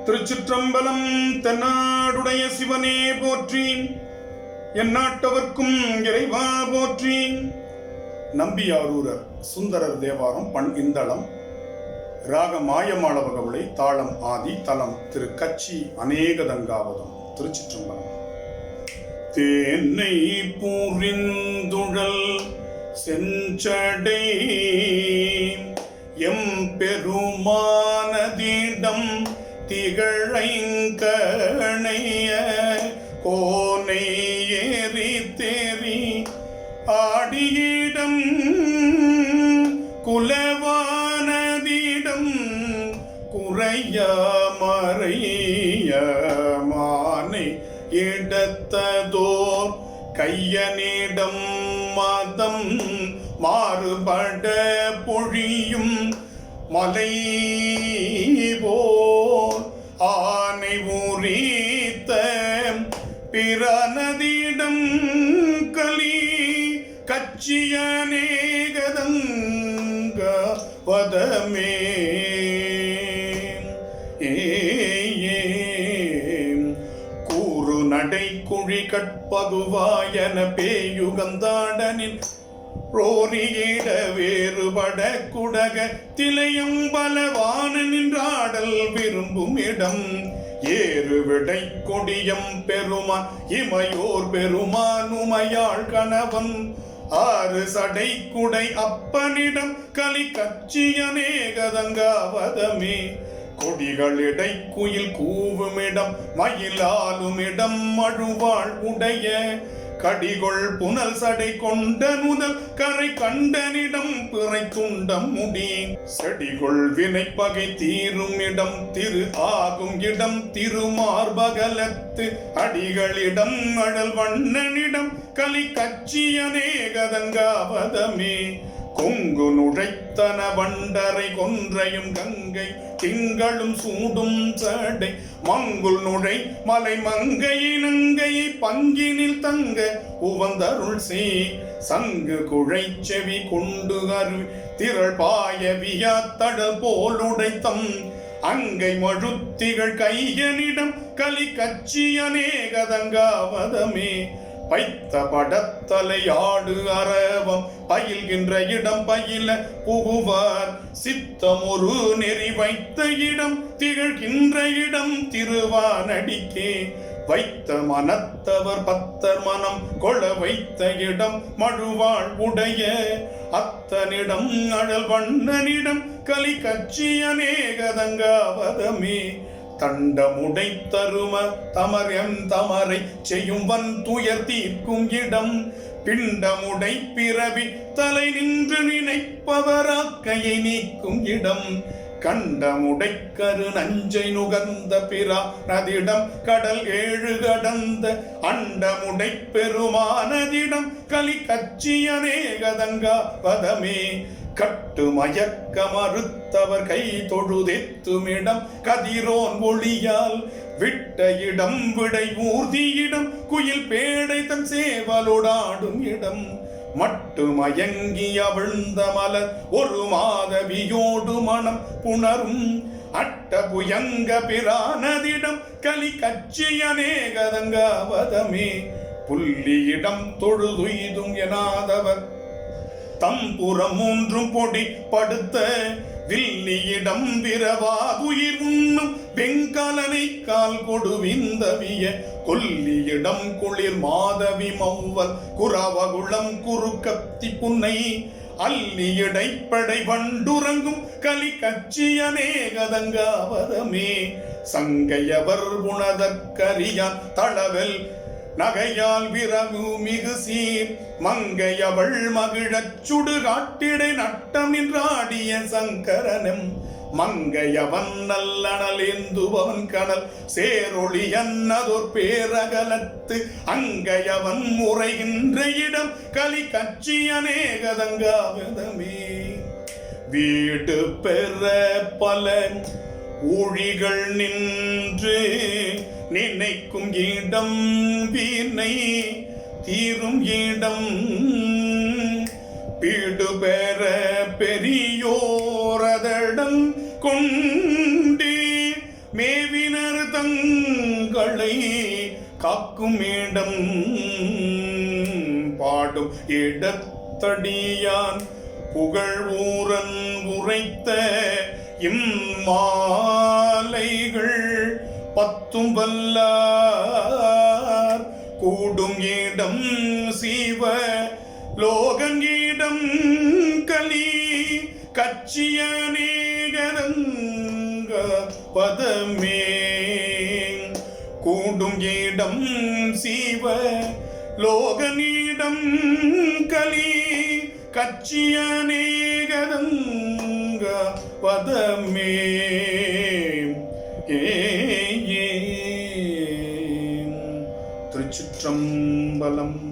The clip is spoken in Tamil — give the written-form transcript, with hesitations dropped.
திருச்சிற்றம்பலம். தென்னாடுடைய சிவனே போற்றி, எந்நாட்டவர்க்கும் இறைவா போற்றி. நம்பியாரூரர் சுந்தரர் தேவாரம் பண் இந்தளம். ராக மாயமாளவகவுளை, தாளம் ஆதி, தலம் திரு கச்சி அநேகதங்காவதம். திருச்சிற்றம்பலம். தேனை பூரிந்துழல் செஞ்சடை எம் பெருமானதிடம் திகழைங்கணைய கோனை ஏறி தேறி ஆடியிடம் குலவானதிடம் குறைய மறைய மானை இடத்ததோர் கையனிடம் மதம் மாறுபட பொழியும் மலை போல் ஆனை உரித்த பிறனதிடம் கலி கச்சியநேகதங்க வதமே. கூறு நடை குழி கற்பதுவாயன பேயுகந்தாடனின் ரோரியிட வேறுபட குடக திலையும் பலவான நின்றாடல் விரும்பும் இடம் ஏறு விடை கொடியம் பெருமான் இமையோர் பெருமான் உமையாள் கணவன் ஆறு சடை குடை அப்பனிடம் கலி கச்சியநேகதங்காவதமே. கொடிகளிடை குயில் கூவுமிடம் மயிலாலுமிடம் மழுவாள் உடைய கடிகொள் புனல் சடை கொண்ட முதல் கரை கண்டனிடம் பிறை துண்டம் முடி செடிகொள் வினைப்பகை தீரும் இடம் திரு ஆகும் இடம் திருமார்பகலத்து அடிகளிடம் அழல் வண்ணனிடம் கலி கச்சியநேகதங்காவதமே. கொங்கு நுழைத்தன வண்டரை கொன்றையும் கங்கை திங்களும் சூடும் சடை மங்குள் நுழை மலை மங்கையினங்கையை பங்கினில் தங்க உவந்தருள் சே சங்கு குழை செவி கொண்டு அருவி திரள் பாய வியாத்தடல் போலுடைத்தம் அங்கை மழுத்திகள் கையனிடம் கலி கச்சியநேகதங்காவதமே. பைத்த படத்தலை ஆடு அரவம் பயில்கின்ற இடம் பயில புகுவார் சித்தம் ஒரு நெறி வைத்த இடம் திகழ்கின்ற இடம் திருவானடிக்கே வைத்த மனத்தவர் பத்தர் மனம் கொள வைத்த இடம் மழுவாள் உடைய அத்தனிடம் அழல் வண்ணனிடம் கலி கச்சியநேகதங்காவதமே. தண்டமுடை தரும தமரம் தமரை செய்யும் வன் துயர் தீர்க்கும் இடம் பிண்டமுடை பிறவி தலை நின்று நினைப்பவராக்கையை நீக்கும் இடம் கண்டமுடை கரு நஞ்சை நுகர்ந்த பிறா நதிடம் கடல் ஏழு கடந்த அண்டமுடை பெருமானதிடம் கலி கச்சியநேகதங்காவதமே. கட்டு மயக்க மறுத்தவர் கை தொழுதெத்துமிடம் கதிரோன் ஒளியால் விட்ட இடம் விடை ஊர்தியிடம் குயில் பேடை தன் சேவலோடாடும் இடம் மட்டு மயங்கி அவிழ்ந்த மலர் ஒரு மாதவியோடு மனம் புணரும் அட்ட புயங்க பிரானதிடம் கலி கச்சியநேகதங்காவதமே. புள்ளியிடம் தொழுதுய்தும் எனாதவர் தம்புறம் மூன்றும் பொடி படுத்த வில்லியிடம் விரவாதுயிர் உண்ணும் வெங்கலனை கால் கொடுவிந்தவிய கொல்லியிடம் குளிர் மாதவி மௌவல் குரவகுளம் குறுக்கத்தி புன்னை அல்லியிடைப்படை வண்டுறங்கும் கலி கச்சியநேகதங்காவதமே. சங்கையவர் உணதற்கரியான் தளவல் நகையால் விரவு மிகு சீர் மங்கையவள் மகிழச் சுடுகாட்டிடை நட்டம் நின்றாடிய சங்கரனும் மங்கையவன் நல்லனலேந்துபவன் கனல் சேரொளி அன்னதொர் பேரகலத்து அங்கையவன் முறைகின்ற இடம் கலி கச்சியநேகதங்காவதமே. வீடு பெற பல ஊழிகள் நின்று நினைக்கும் இடம் வீணை தீரும் இடம் பீடு பெற பெரியோரதடம் கொண்டே மேவின காக்கும் இடம் பாடும் இடத்தடியான் புகழ் ஊரன் உரைத்த இம்மாலைகள் பத்தும் வல்லார் கூடும் இடம் சீவ லோகங்கிடம் கலி கச்சியநேகரங்க பதமே கூடும் இடம் சீவ லோகனிடம் கலி கச்சியநேகரங்க பதமே திருச்சிற்றம்பலம்.